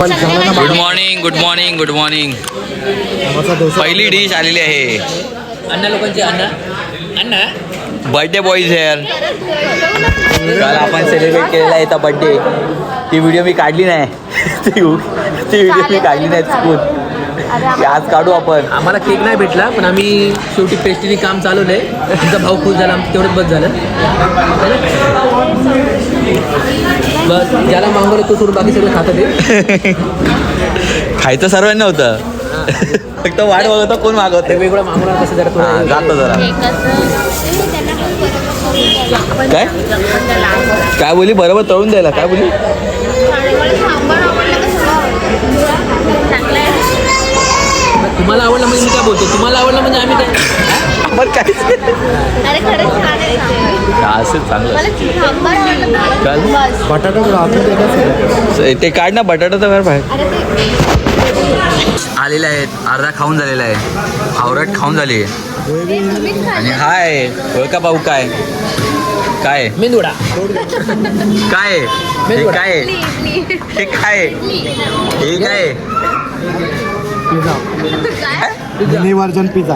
Good morning good morning good morning. पहिली dish आलेली आहे. अण्णा लोकांची अण्णा बर्थडे बॉईज हेअर. काल आपण सेलिब्रेट केलेला आहे बर्थडे. ती व्हिडिओ मी काढली नाही. ती व्हिडिओ मी काढली नाही चुकून. आज काढू आपण. आम्हाला केक नाही भेटला पण आम्ही शेवटी पेस्ट्रीने काम चालवलंय. तुमचा भाऊ खुश झाला, आमचं तेवढंच बस झालं. बस ज्याला मागवलं तो सोडून बाकी सगळं खातं ते. खायचं सर्वांना होतं. फक्त वाट बघत कोण मागवत. वेगवेगळं मागवणार कसं जरा जातं जरा. काय काय बोली बरोबर तळून द्यायला काय बोली. तुम्हाला आवडलं म्हणजे मी काय बोलतो, तुम्हाला आवडलं म्हणजे आम्ही आपण काय असं चांगलं ते काढ ना. बटाटा तर बाहेर आलेले आहेत. अर्धा खाऊन झालेला आहे. आवरट खाऊन झाली आहे. आणि हाय ओळखा भाऊ. काय काय मेंदुडा काय हे काय हे काय हे काय मिनी वर्जन पिझ्झा.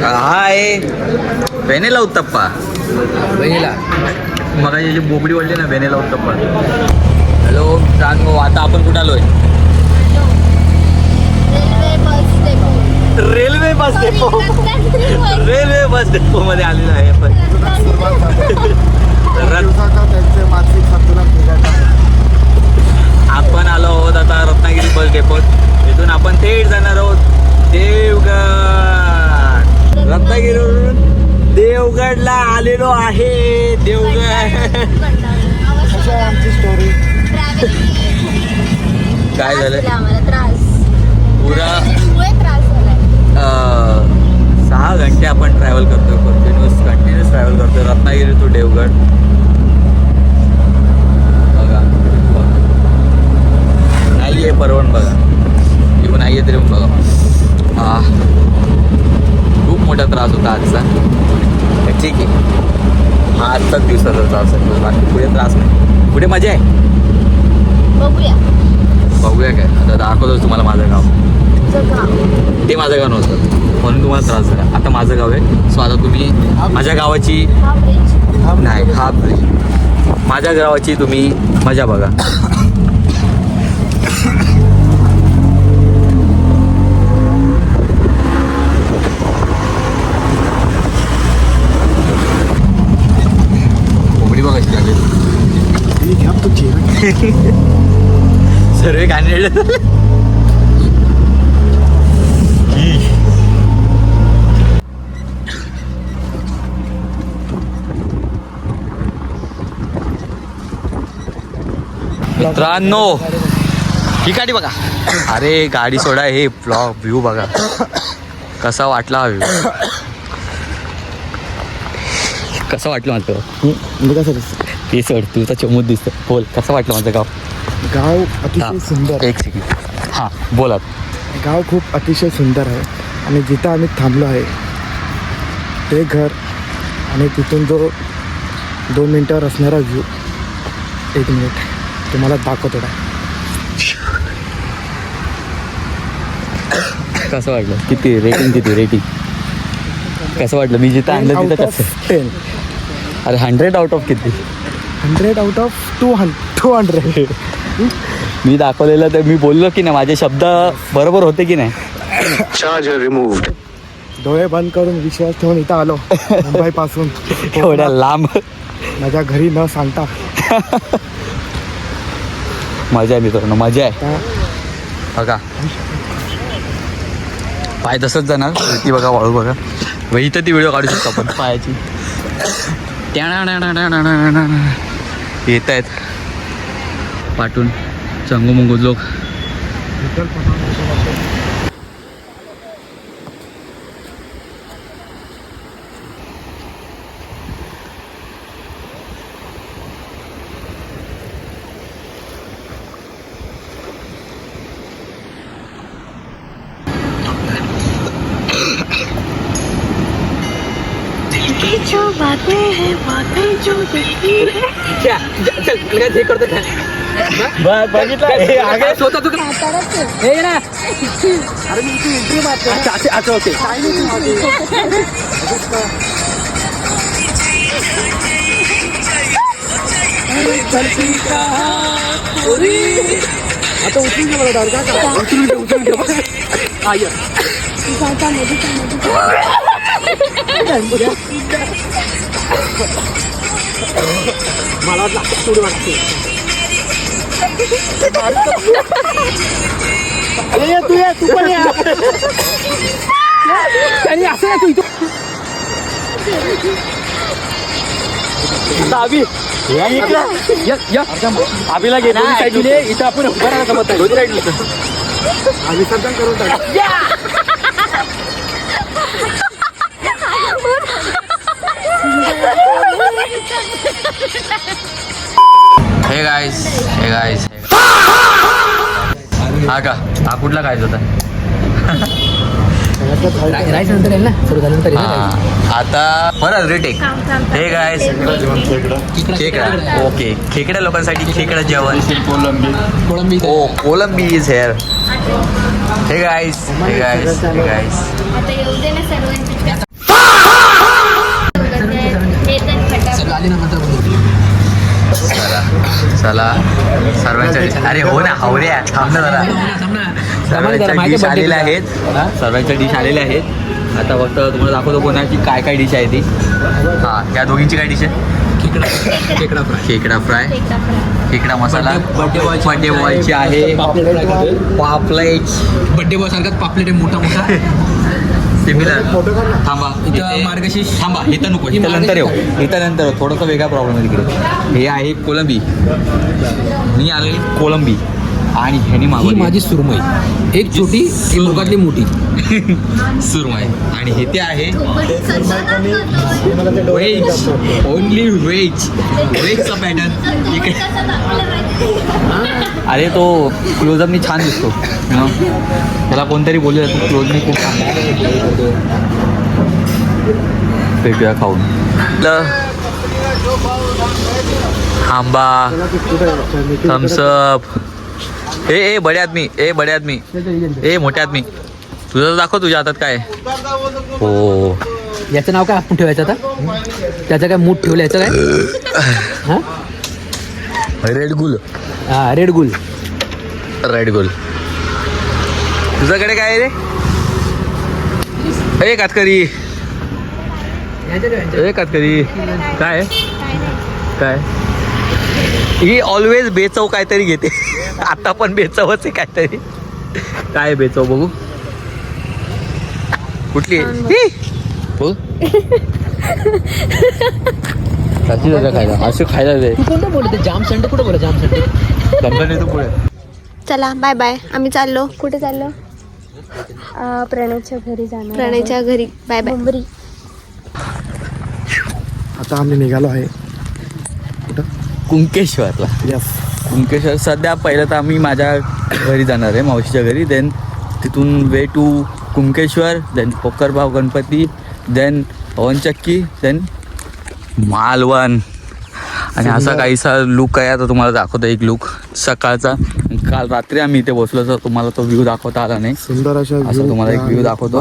हाय वेनेला उत्तप्पा. वेनेला मग जी बोबडी वाढली ना वेनेला उत्तप्पा. हॅलो सांग आता आपण कुठं आलोय. Railway bus depot. Railway bus depot मध्ये आलेलो आहे आपण. मानसिक संतुलन बिघडलं. आपण आलो आहोत आता रत्नागिरी बस डेपोत. इथून आपण थेट जाणार आहोत देवगड. रत्नागिरीवरून देवगडला आलेलो आहे. देवगड आमची स्टोरी काय झालं त्रास पुरा त्रास झालाय. 6 घंटे आपण ट्रॅव्हल करतोय. कंटिन्यूस ट्रॅव्हल करतोय रत्नागिरी टू देवगड. बघा नाही आहे परवण बघा. किंवा नाही आहे तरी बघा. हा खूप मोठा त्रास होता आजचा. ठीक आहे हा आजचाच दिवसाचा त्रास आहे. बाकी पुढे त्रास नाही. पुढे मजा आहे. बघूया बघूया काय आता दाखवतोच तुम्हाला माझं गाव. ते माझं गाव नव्हतं म्हणून तुम्हाला त्रास झाला. आता माझं गाव आहे. सो आता तुम्ही माझ्या गावाची हा ब्रिज नाही हा ब्रिज माझ्या गावाची तुम्ही मजा बघा. कोंबडी बघा कशी झाली. सर्व गाणे मित्रांनो ही गाडी बघा. अरे गाडी सोडा. हे व्ह्यू बघा कसा वाटला. हा व्ह्यू कसं वाटलं माझं. म्हणजे कसं दिसतं ते सोड तुझा चमूत दिसतं. बोल कसं वाटलं माझं गाव. गाव अतिशय सुंदर. एक सेकंड. हां बोला. गाव खूप अतिशय सुंदर आहे. आणि जिथं आम्ही थांबलो आहे ते घर आणि तिथून जो 2 मिनटावर असणारा व्ह्यू. 1 मिनिट तुम्हाला दाखवतो. कसं वाटलं. किती रेटिंग कसं वाटलं. मी जिथं आणलं तिथं कसं. 10. अरे 100 आउट ऑफ किती. 100 आउट ऑफ 200. मी दाखवलेलं तर मी बोललो की नाही. माझे शब्द बरोबर होते की नाही. Charger removed. डोळे बंद करून विश्वास ठेवून इथं आलो मुंबईपासून. एवढ्या लांब माझ्या घरी न सांगता. मजा आहे मित्रांनो मजा आहे. बघा पाय तसंच जाणार. ती बघा वाळू बघा. इथं ती व्हिडिओ काढू शकतो आपण पायाची. येत आहेत पाठून चंगू मुंगू लोक. हे करतो काय स्वतः तू हे ना अरे मी इथे एंट्री मारतो अच्छा ओके आता उचलून घे मला का उचलून घे मला वाटतं वाटते तू पण असं तू इथं आबीला घे इथं आपण उभं राहायला जमत नाही विसर्जन करून हे गाईस हा का हा कुठला खायचा होता राईस नंतर येईल ना सुरू झाल्यानंतर आता परत रिटेक हे गाईस खेकडा ओके खेकड्या लोकांसाठी खेकडा जेवण कोळंबी कोलंबी इज हेअर हे गाईस आता येऊ दे ना सर्वांची आली ना मात्र चला सर्वांच्या अरे हो ना हावऱ्या थांब ना जरा सर्वांच्या डिश आलेल्या आहेत आता फक्त तुम्हाला दाखवतो कोणाची काय काय डिश आहे ती हा या दोघींची काय डिश आहे खेकडा फ्राय खेकडा मसाला बर्थडे बॉयची आहे पापलेट बड्डे बॉय सारखाच पापलेट आहे मोठा सिमिलर थांबा इथं मार्गशीर्ष थांबा इथं नको इथं नंतर येऊ थोडासा वेगळा प्रॉब्लेम आहे तिकडे हे आहे कोलंबी मी आलेली कोलंबी आणि ह्यानी ही मागवली माझी सुरमई एक छोटी एक मुगातली मोठी सुरमई आणि हे ते आहे व्हेज ओनली व्हेजचा पॅटर्न इकडे अरे तो क्लोजअपनी छान दिसतो त्याला कोणतरी बोलले तू क्लोजने खूप छान फेकूया खाऊन आंबा थम्सअप ए बडे आदमी ए मोठे आदमी तुझं दाखव तुझ्या हातात काय हो याचं नाव काय आपण ठेवायचं आता त्याचं काय मूठ ठेवलं याचं काय हां रेड गुल हां रेड गुल तुझ्याकडे काय रे ए कातकरी काय ही ऑलवेज बेचव काहीतरी घेते आता पण बेचवच आहे काहीतरी काय बेचव बघू कुठली हो खायला असं खायला दे कोणतं बोलते जाम संडे कुठं बोला जाम संडे कंपनी तू पुढे चला बाय बाय आम्ही चाललो कुठे चाललो प्रणयच्या घरी जाणार प्रणयच्या घरी बाय बाय डोंबरी आता आम्ही निघालो आहे कुंकेश्वरला कुंकेश्वर सध्या पहिलं तर आम्ही माझ्या घरी जाणार आहे मावशीच्या घरी देन तिथून way to Kunkeshwar then Pokharbav Ganpati then पवनचक्की देन मालवण आणि असा काहीसा लुक आहे आता तुम्हाला दाखवतो एक लुक सकाळचा काल रात्री आम्ही इथे बसलो तर तुम्हाला तो व्ह्यू दाखवता आला नाही सुंदर असं तुम्हाला एक व्ह्यू दाखवतो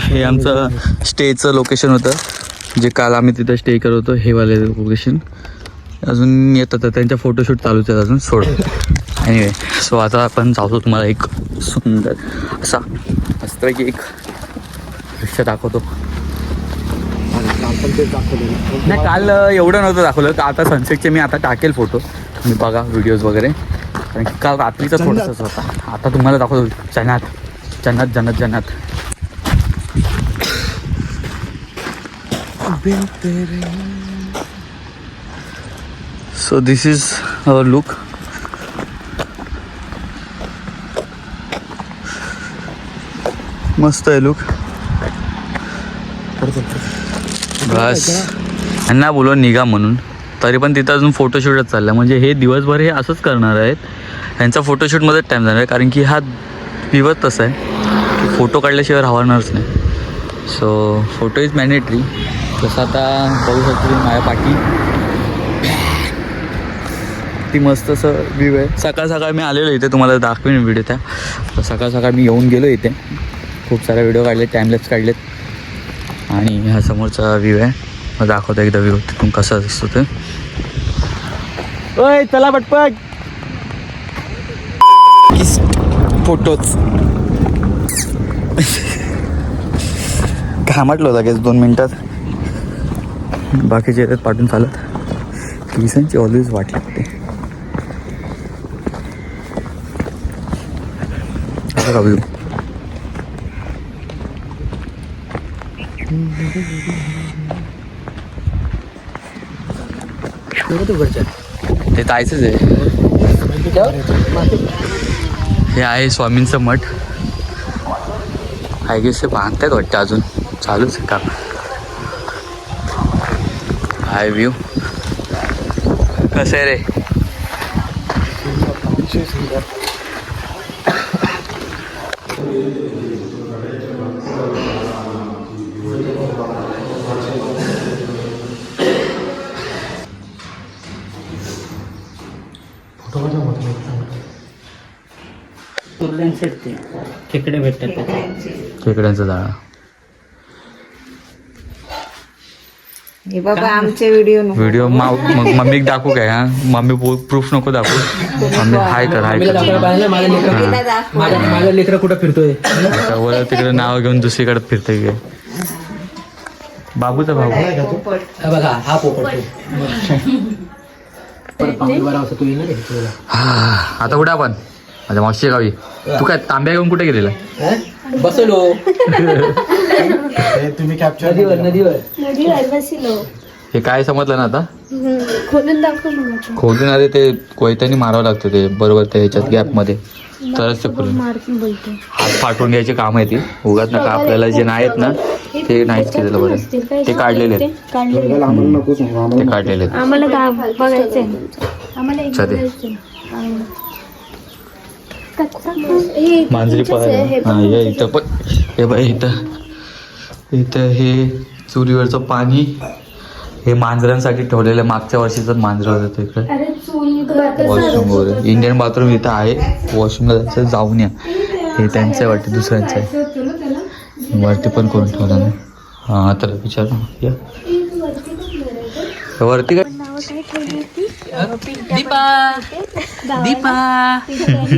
हे आमचं स्टेचं लोकेशन होतं जे काल आम्ही तिथं स्टे करत होतो हे वाले लोकेशन अजून येतात त्यांच्या फोटोशूट चालूच आहेत अजून सोड एनिवे सो आता आपण जातो तुम्हाला एक सुंदर असा मस्तपैकी एक दृश्य दाखवतो नाही काल एवढं नव्हतं दाखवलं का आता सनसेटचे मी आता टाकेल फोटो तुम्ही बघा व्हिडिओज वगैरे कारण की काल रात्रीचा थोडासाच होता आता तुम्हाला दाखवतो जन्नत So this is our look. मस्त आहे लुक बस यांना बोलवा निघा म्हणून तरी पण तिथं अजून फोटोशूटच चाललं म्हणजे हे दिवसभर हे असंच करणार आहेत ह्यांचा फोटोशूटमध्येच टाईम जाणार आहे कारण की हा दिवस तसा आहे की फोटो काढल्याशिवाय राहणारच नाही सो फोटो इज मॅन्डेटरी तसं आता बघू शकतो तुम्ही माझ्या पाठी ती मस्त असं व्ह्यू आहे. सकाळ सकाळ मी आलेलो इथे, तुम्हाला दाखवेन व्हिडिओ त्या. तर सकाळ सकाळ मी येऊन गेलो इथे, खूप सारे व्हिडिओ काढले, टाईमलॅप्स काढलेत. आणि ह्या समोरचा व्ह्यू आहे, मग दाखवतो एकदा व्ह्यू तिथून कसा दिसतो ते. ओय चला पटपट फोटोच काय म्हटलं लगेच 2 मिनटात. बाकीचे येतात पाठून चालत. किसनची ऑलवेज वाट लागते. असं का व्ह्यू. ते जायचंच आहे. हे आहे स्वामींचं मठ. आय गेस ते बांधतायत वाटतं, अजून चालूच आहे काम. हाय व्ह्यू कसं आहे रे. खेकडे भेटतात. खेकड्यांचं जाळं. हे बाबा आमचे व्हिडिओ मग मम्मीक दाखवू काय? हा मम्मी प्रूफ नको दाखवू. मम्मी हाय कर हाय कर. माझा लेकरं कुठं फिरतोय? वर तिकडे नाव घेऊन दुसरीकडे फिरतोय काय? बाबूचा भाऊ. हा बघा, हा पोपट. आता कुठे आपण? माझ्या मावशी गावी. तू काय तांब्या घेऊन कुठे गेलेला? बसलो तुम्ही कॅप्चर नदीवर बसलो. हे काय समजलं ना आता? खोलून दाखव मग. खोलून आले ते कोयत्याने मारावं लागतं ते बरोबर त्या ह्याच्यात गॅपमध्ये, तरच ते फुल. बोलतो हात फाटून घ्यायची काम आहे ती. उगाच नका आपल्याला जे नाहीत ना ते नाहीच केलेलं बरं. ते काढलेले आहेत, ते काढलेले आहेत. आम्हाला बघायचंय. आम्हाला एक चालेल. बघायचंय. मांजरी पाहायला. हा या इथं पण हे बघ, इथं हे चुलीवरचं पाणी हे मांजरांसाठी ठेवलेलं. मागच्या वर्षीच मांजर होतं इकडे. वॉशरूम वगैरे इंडियन बाथरूम इथं आहे. वॉशरूमला जायचं, जाऊन या. हे त्यांचं आहे वाटतं, दुसऱ्यांचं आहे. वरती पण कोण ठेवलं नाही. हां तर विचार या वरती काय. दीपा दीपा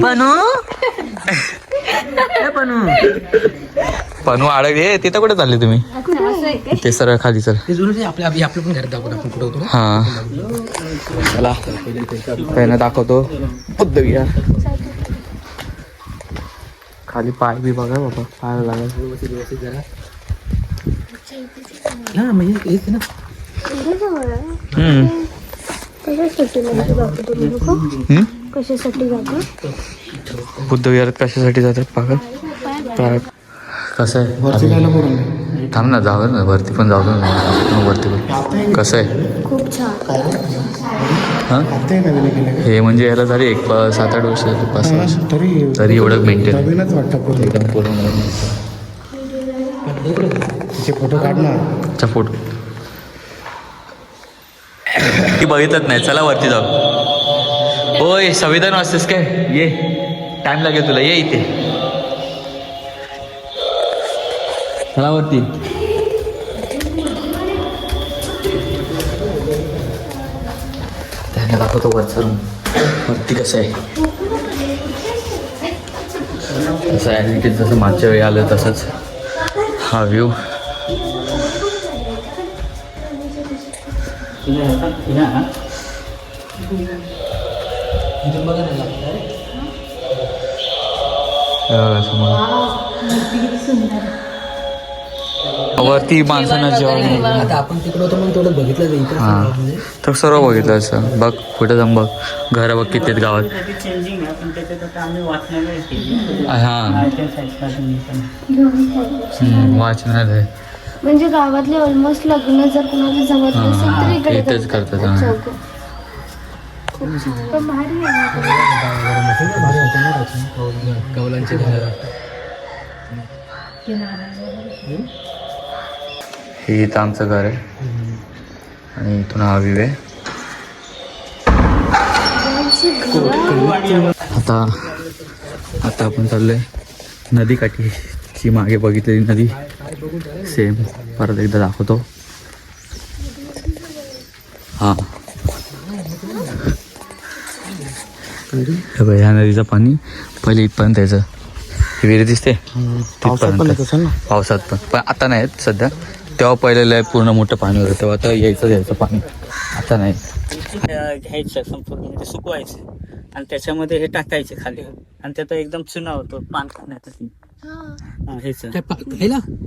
पनू पनू आडक हे तिथं कुठे चालले तुम्ही? ते सरळ खाली सर. ते जुनं आपल्या आपलं पण घरात दाखवतो आपण कुठं होतो. हां चला पहिला दाखवतो बुद्ध विहार. खाली पाय बी बघा बाबा, पाय लागायचं व्यवस्थित जरा. हा म्हणजे हेच ना. कशासाठी जातो? बुद्ध विहारात कशासाठी जातात पागल? कसं आहे? थांब ना, जावं ना वरती पण, जाऊ ना वरती पण. कसं आहे? खूप छान. हां हे म्हणजे याला झाले 7-8 वर्ष 5 वर्ष तरी एवढं मेंटेन एकदम पूर्ण. फोटो काढणार. अच्छा फोटो ती बघितलंच नाही. चला वरती जाऊ. होय संविधान वाचतेस काय? ये टाइम लागेल तुला, ये इथे. चला वरती. त्याने दाखवतो वरचा रूम. वरती कसं आहे? तसं ॲक्टिव्हिटीज जसं मागच्या वेळी आलं तसंच हा व्ह्यू. वरती माणसांना जेवण. आता आपण तिकडं होतो म्हणून थोडं बघितलं. हां तर सर्व बघितलं असं. बघ कुठं जाऊन बघ, घरं बघ किती आहेत गावात. हां वाचनालय. म्हणजे गावातले ऑलमोस्ट लग्न जर कोणाला जमत नसेल तर इकडे इथेच करतात. हां पण भारी आहे. कौलांचे घर. हे इथं आमचं घर आहे आणि इथून हा व्ह्यू आहे. आता आपण चाललोय नदीकाठी मागे बघितलेली नदी सेम परत एकदा दाखवतो. हां ह्या नदीचं पाणी पहिले इथपर्यंत यायचं. ही विहीर दिसते तिथपर्यंत पावसात पण आता नाही सध्या. तेव्हा पहिले लय पूर्ण मोठं पाणी होतं तेव्हा तर यायचं पाणी. आता नाही. घ्यायचं संपूर्ण म्हणजे सुकवायचं आणि त्याच्यामध्ये हे टाकायचे खाली आणि त्याचा एकदम चुना होतो पान खाण्यासाठी. हेच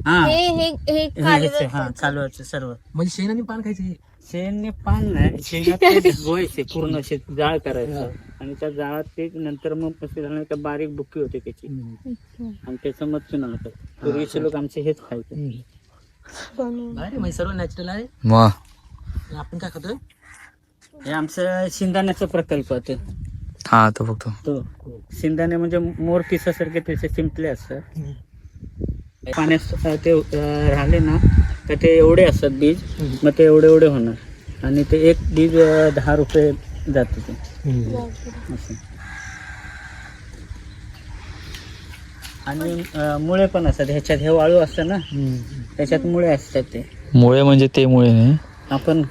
हा चालवायचं सर्व. म्हणजे शेण आणि पान खायचे. शेणने पान नाही, शेणात गोयचे पूर्ण असे जाळ करायचं आणि त्या जाळात ते नंतर मग कसे झालं बारीक बुक्की होते त्याची आणि त्याचं मग चुना होतं. पूर्वीचे लोक आमचे हेच खायचे. म्हणजे सर्व नॅचरल आहे. मग आपण काय खातोय? हे आमचं शिंदाण्याचा प्रकल्प होते. हा तो बघतो. तो शिंदाणे म्हणजे मोर पिसासारखे त्याचे शिंपले असतात. पाण्यात ते राहिले ना तर ते एवढे असतात बीज, मग ते एवढे होणार आणि ते एक बीज 10 रुपये जाते ते असं. आणि मुळे पण असतात ह्याच्यात. हे वाळू असतं ना त्याच्यात मुळे असतात. ते मुळे म्हणजे ते मुळे नाही आपण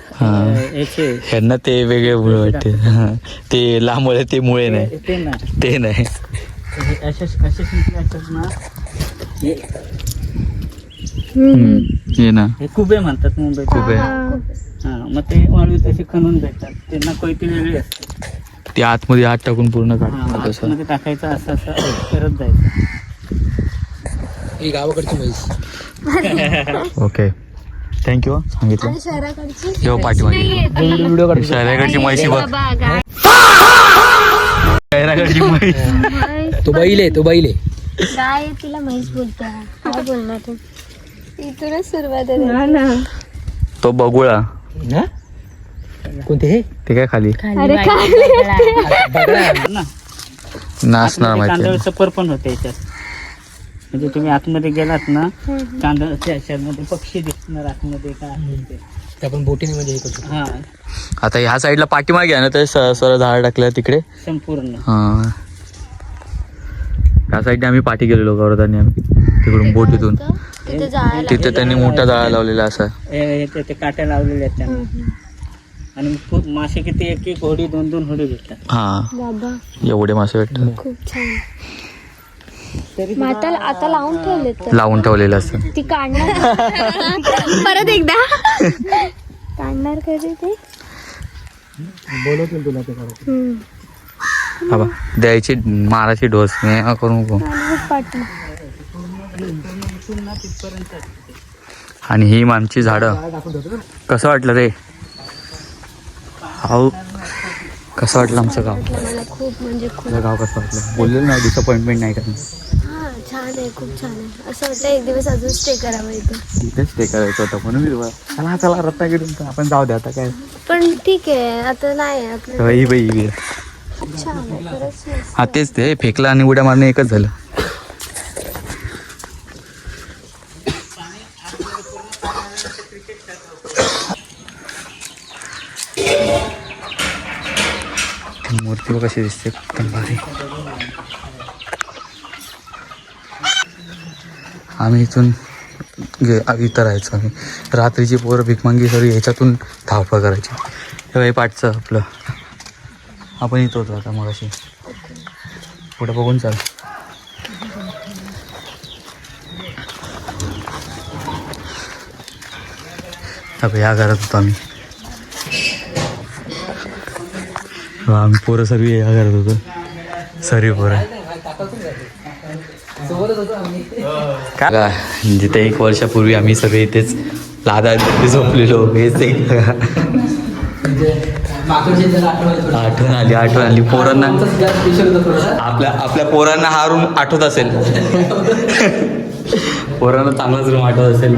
याचे ह्यांना ते वेगळे मुळे वाटते. ते लांबळे ते मुळे नाही ते नाही. असे शिंपले असतात ना हे ना हे कुबे म्हणतात मुंबईत. कुबे. हा मग ते वाळू तसे खणून भेटतात. त्यांना कोयती वेगळी असते. ते आतमध्ये हात टाकून पूर्ण काढतात तसं. आतमध्ये टाकायचं असं करत जायचं. ही गावाकडची म्हैस. ओके थँक्यू सांगितलं. येऊ पाठीमागे व्हिडिओ काढतो. शहराकडची म्हैशी बघ. शहराकडची म्हैस. तो बैल आहे. गाय तिला म्हैस बोलतो. काय बोलणार तू? इथूनच सुरुवात आहे. तो बगुळा कोणते हे? ते काय खाली अरे नाचणार माहिती तांदळाचं पर पण होते याच्यात. म्हणजे तुम्ही आतमध्ये गेलात ना तांदळाच्या ह्याच्यामध्ये पक्षी दिसणार आतमध्ये काय असेल ते. ते आपण बोटीने म्हणजे हे करतो. हा आता ह्या साईडला पाठीमागे आहे ना ते सरळ झाड टाकलं तिकडे. संपूर्ण हा त्या साईडने आम्ही पाठी गेलेलो गौरवानी आम्ही तिकडून बोटीतून. तिथे त्यांनी मोठा जाळा लावलेला असा. ते काट्या लावलेल्या आहेत त्यांना. आणि मासे किती एक होडी 2-2 होडी भेटतात. हा एवढे मासे भेटतात. खूप छान. माता आता लावून ठेवले. लावून ठेवलेलं असतं. ती काढणार परत एकदा काढणार कधी ते बोलवतील तुला ते काढून. बाबा द्यायची माराची डोस नाही करू नको. आणि ही आमची झाडं. कसं वाटलं रे? हाऊ कसं वाटलं आमचं गाव? मला खूप म्हणजे खूप. तुझं गाव कसं वाटलं? बोललेलं ना डिसअपॉइंटमेंट नाही करणार. हा छान आहे. खूप छान आहे. असं वाटतं एक दिवस अजून स्टे करावं इथं. तिथेच स्टे करायचं होतं म्हणून मी चला रत्नागिरीतून आपण जाऊ दे आता काय. पण ठीक आहे आता नाही आपलं. ही बाई खूप छान आहे खरंच मस्त. हा तेच ते फेकला आणि उड्या मारणे एकच झालं. मूर्ती कशी दिसते एकदम भारी. आम्ही इथून इथं राहायचो. आम्ही रात्रीची पोरं भिकमांगी सगळी ह्याच्यातून धावपळ करायची. हे पाठचं आपलं आपण इथं होतो आता मग अशी पुढे बघून चाल. या घरात होतो आम्ही. आम्ही पोरं सर्व या घरात होतो. सर्व पोरं काय जिथे 1 वर्षापूर्वी आम्ही सगळे इथेच लादा झोपलेलो. हेच आठवण आली पोरांना. आपल्या पोरांना हा रूम आठवत असेल. पोरांना चांगलाच रूम आठवत असेल.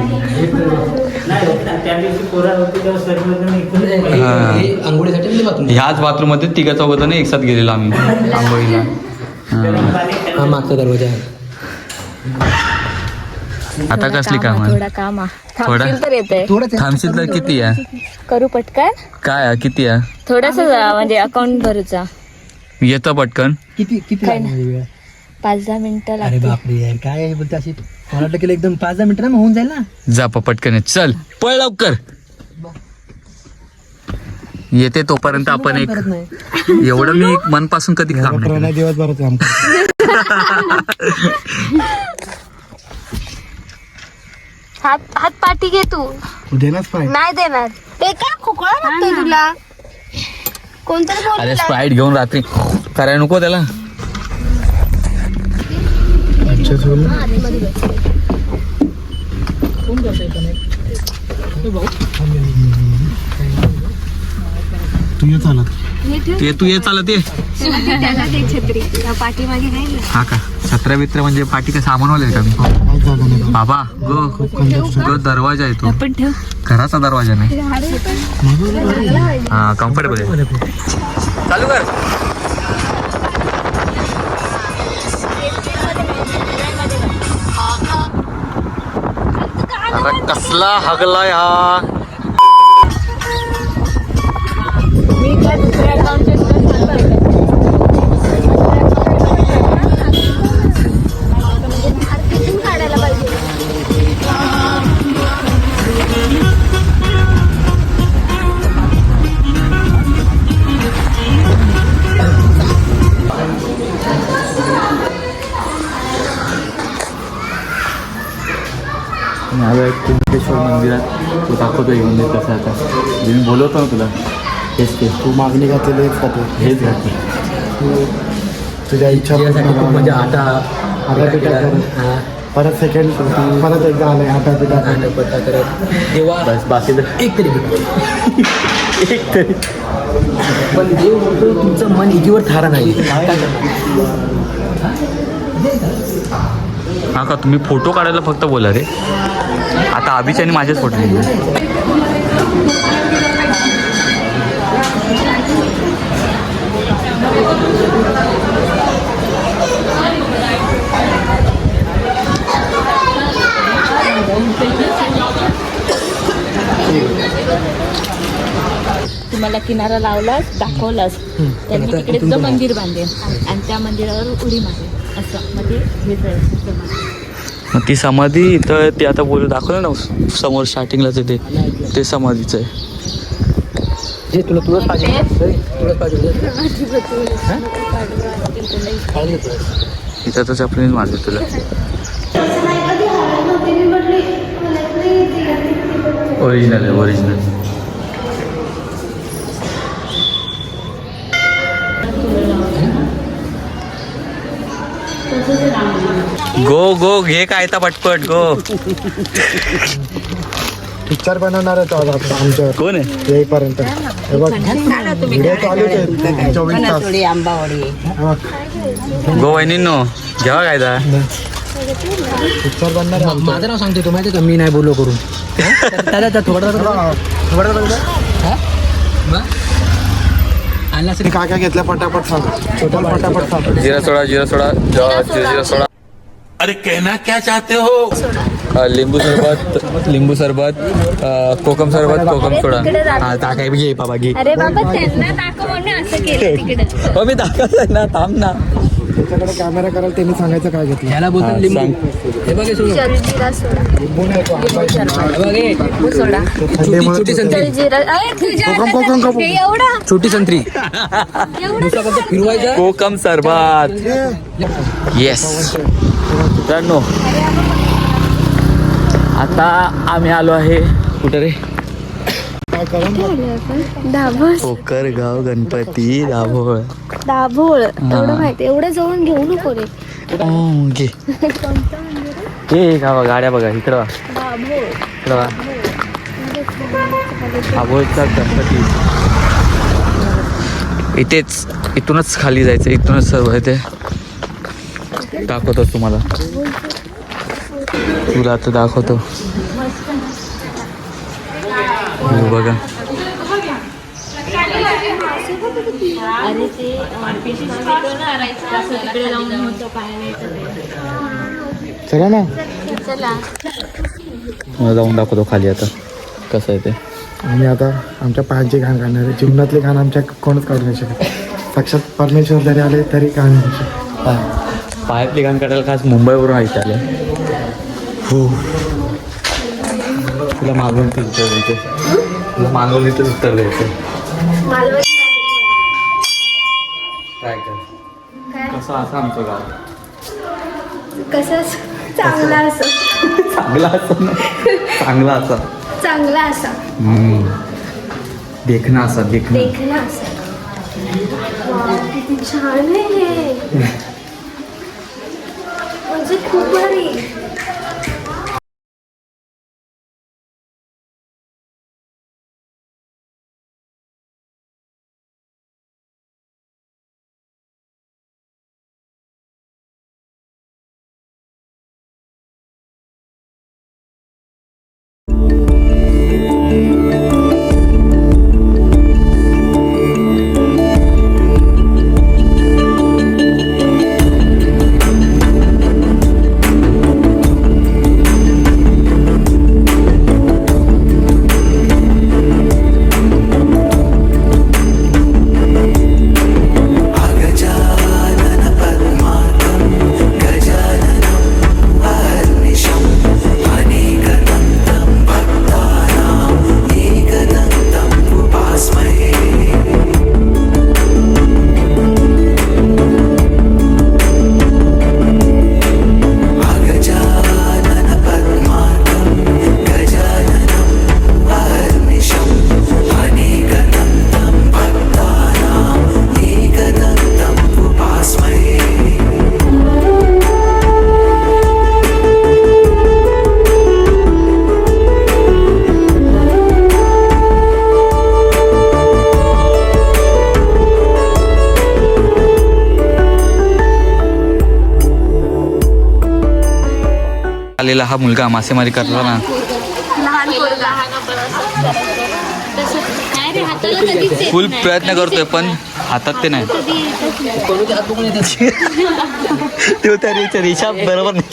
ह्याच बाथरूम मध्ये 3-4 एकसाथ गेलेलो आम्ही आंघोळीला. हा मागचा दरवाजा आहे. आता कसली काम थोडा काम थोडा तर येते थांबशील तर किती आहे करू पटकन काय आहे? किती आहे थोडस म्हणजे अकाउंट भरूचा येतं पटकन किती किती काय लागणार वेळ? 5-10 मिनिटं अरे लागते बापरे यार काय बोलते अशी मला वाटलं की एकदम 5-10 मिनिटं ना होऊन जाईल ना. जा पटकन ये. चल पळ लवकर येते तोपर्यंत आपण एक करत नाही. एवढं मी मनपासून कधी काम नाही प्रणय दिवसभराचं काम हात पाठी घे तू तू देणार पाय नाही देणार ते काय खोकळा लागतोय तुला कोणतरी अरे बोलला स्प्राईट घेऊन रात्री करायला नको त्याला तू ये चालत ते तू ये चालत ये त्याला ते छत्री पाठीमागे नाही ना. हा का छत्र्या बित्र्या म्हणजे पाठी का सामान वाले का मी काय जागा नाही बाबा गो दरवाजा येतो पण ठेव घराचा दरवाजा नाही हा कम्फर्टेबल आहे चालू कर अरे कसला हगलाय हा काढायला पाहिजे आलो एक कुंकेश्वर मंदिरात तू दाखवतो येऊन देत कसं आता जे मी बोलवतो ना तुला हेच ते तू मागणी घातलेली आहेस का ते हेच घातलं तुझ्या इच्छा यासाठी खूप म्हणजे आता आता पिठा कर परत सेकंड परत एकदा आलंय आता पिठा कर तेव्हा बस बाकी तर एक तरी भेटतो. एक तरी पण देव म्हणतो तुमचं मन एकीवर ठारा नाही. काय हा का तुम्ही फोटो काढायला फक्त बोला रे आता अभिचे आणि माझेच फोटो निघले तुम्हाला किनारा लावलास दाखवलास त्यांनी तिकडे मंदिर बांधेल आणि त्या मंदिरावर उडी मारेल असं मध्ये हे जायचं मग ती समाधी इथं ते आता बोल दाखवलं ना समोर स्टार्टिंगलाच येते ते समाधीचं आहे जे तुलाच पाहिजे तुलाच पाहिजे इथं तर चपलीच मारते तुला ओरिजिनल आहे ओरिजिनल गो गो घे काय तर पटपट गो पिक्चर बनवणार आहे तो आज आता आमच्यावर कोण आहे येईपर्यंत हे बघ व्हिडिओ चालूच आहे 24 तास आंबावडी हे बघ गो वहिनींनो घ्यावा काय ता पिक्चर बनणार आहे आमचं. माझं नाव सांगते तू माहिती का मी नाही बोललो करून त्याला थोडा आणला मी काय काय घेतलं पटापट सांग टोटल पटापट सांग जिरा सोडा जिरा सोडा अरे कहना क्या चाहते हो लिंबू सरबत कोकम सोडा हा टाकाय घे बाबा घे अरे बाबा त्यांना दाखव म्हणून असं केलं तिकडे हो मी दाखवत ना थांब ना त्याच्याकडे कॅमेरा करायला त्यांनी सांगायचं काय घेतलं ह्याला बोलतात लिंबू सांग. हे बघ हे सोडून. जलजिरा सोडा लिंबू नाही तो आंबा आहे. हे बघ हे. लिंबू सोडा छोटी संत्री जलजिरा अरे तुझ्या कोकम. हे एवढा छोटी संत्री एवढा नुसता फक्त फिरवायचं कोकम सरबत येस मित्रांनो आता आम्ही आलो आहे कुठे रे काय करून दाभोळ कोकरगाव गणपती दाभोळ दाभोळ एवढं माहिती एवढं जवळून घेऊ नको रे घे कोणतं मंदिर हे का गाड्या बघा इकडं वा दाभोळ इकडं वा दाभोळचा गणपती इथेच इथूनच खाली जायचं इथूनच सर्व आहे ते दाखवतो तुम्हाला तुला आता दाखवतो हे बघा अरे ते तिकडे जाऊन होतं पाहायला चला ना. चला. मला जाऊन दाखवतो खाली आता कसं आहे ते. आम्ही आता आमच्या पायाची घाण काढणार आहे. जीवनातले घाण आमच्या कोणच काढू नाही शकत. साक्षात परमेश्वर जरी आले तरी काढू नाही शकत. पायातली घाण काढायला खास मुंबईवरून ऐकता आले. हो तुला मागून ते उत्तर द्यायचं. तुला मागवली तर उत्तर द्यायचं. काय कर कसं असं आमचं गाव कसं चांगला असं चांगला असं चांगला असा चांगला असा देखणं असा देखणं देखणं असं. वा, किती छान आहे हे. म्हणजे खूप भारी. आलेला हा मुलगा मासेमारी करतो ना. लहान पोरगा. तसं काय रे, हाताला कधीच येत फुल नाही. प्रयत्न करतोय पण हातात ते नाही. कधी येतच नाही. तो त्या रेषा बरोबर नाही.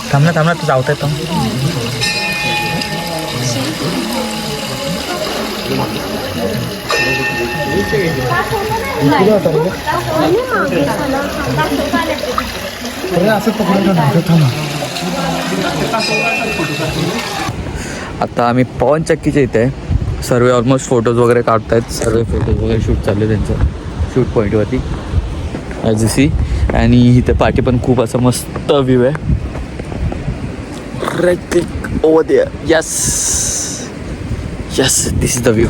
थांबना तू जावत आहे. आता आम्ही पवन चक्कीच्या इथे आहे. सर्व ऑलमोस्ट फोटोज वगैरे काढतायत. सर्व फोटोज वगैरे शूट चालू आहे त्यांचं शूट पॉईंटवरती ॲज यू सी. आणि इथे पाठी पण खूप असं मस्त व्ह्यू आहे. Right click over there. Yes yes this is the view.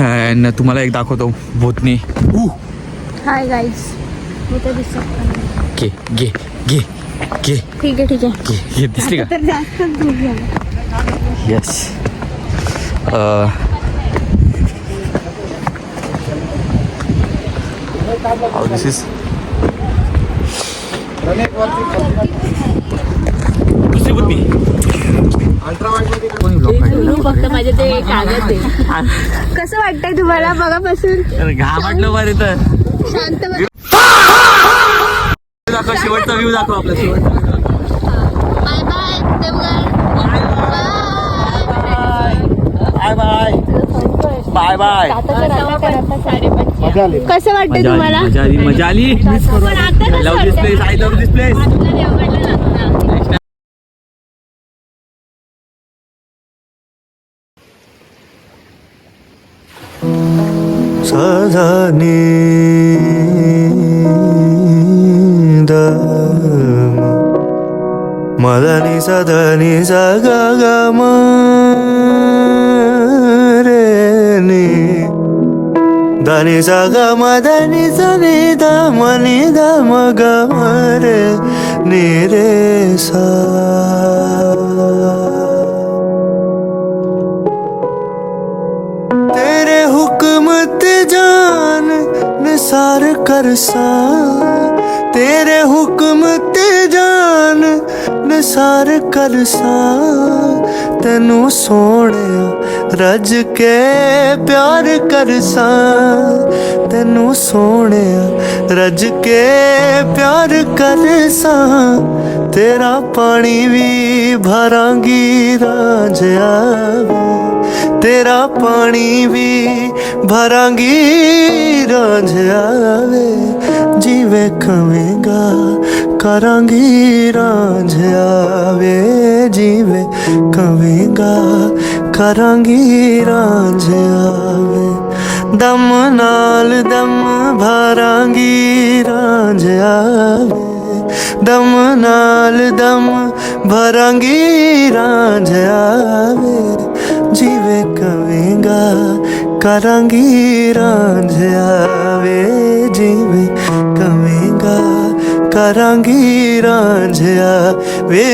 And तुम्हाला एक दाखवतो भूतनी. Hi guys. मी तर दिसत घे घे घे घे ठीक आहे ठीक आहे. घे दिसली का? तर जास्तच दूर झालं. येस. How this is. दुसरी बुद्धी फक्त माझे ते कागद आहे. कसं वाटतंय तुम्हाला बघापासून? घाबरलं बरं तर. शांत बस. दाखव शेवटचा व्ह्यू दाखव आपला शेवटचा. Bye bye Devgad. Bye bye bye. कसं वाटतंय तुम्हाला? मजा आली. पण आता कसं love this place. I love this place. आपलं देवगडला जातो ना. साधानी मदनी सदनी सगम रे नि धनी सगम धनी सनी धमनी धम गम रे नि रे सा. तेरे हुक्म ते जान निसार कर सा. तेरे हुक्म ते जान ਨਿਸਾਰ ਕਰਸਾਂ ਤੈਨੂੰ ਸੋਹਣਿਆ ਰੱਜ ਕੇ ਪਿਆਰ ਕਰਸਾਂ ਤੈਨੂੰ ਸੋਹਣਿਆ ਰੱਜ ਕੇ ਪਿਆਰ ਕਰਸਾਂ ਤੇਰਾ ਪਾਣੀ ਵੀ ਭਰਾਂਗੀ ਰਾਂਝਿਆ ਵੇ ਤੇਰਾ ਪਾਣੀ ਵੀ ਭਰਾਂਗੀ ਰਾਂਝਿਆ ਵੇ ਜਿਵੇਂ ਕਵੇਂਗਾ ਕਰਾਂਗੀ ਰਾਂਝਿਆ ਵੇ ਜਿਵੇਂ ਕਵੇਂਗਾ ਕਰਾਂਗੀ ਰਾਂਝਿਆ ਵੇ ਦਮ ਨਾਲ ਦਮ ਭਰਾਂਗੀ ਰਾਂਝਿਆ ਵੇ ਦਮ ਨਾਲ ਦਮ ਭਰਾਂਗੀ ਰਾਂਝਿਆ ਵੇ ਜਿਵੇਂ ਕਵੇਂਗਾ ਕਰਾਂਗੀ ਰਾਂਝਿਆ ਵੇ ਜਿਵੇਂ ਕਵੇਂਗਾ ਕਰਾਂਗੀ ਰਾਂਝਿਆ ਵੇ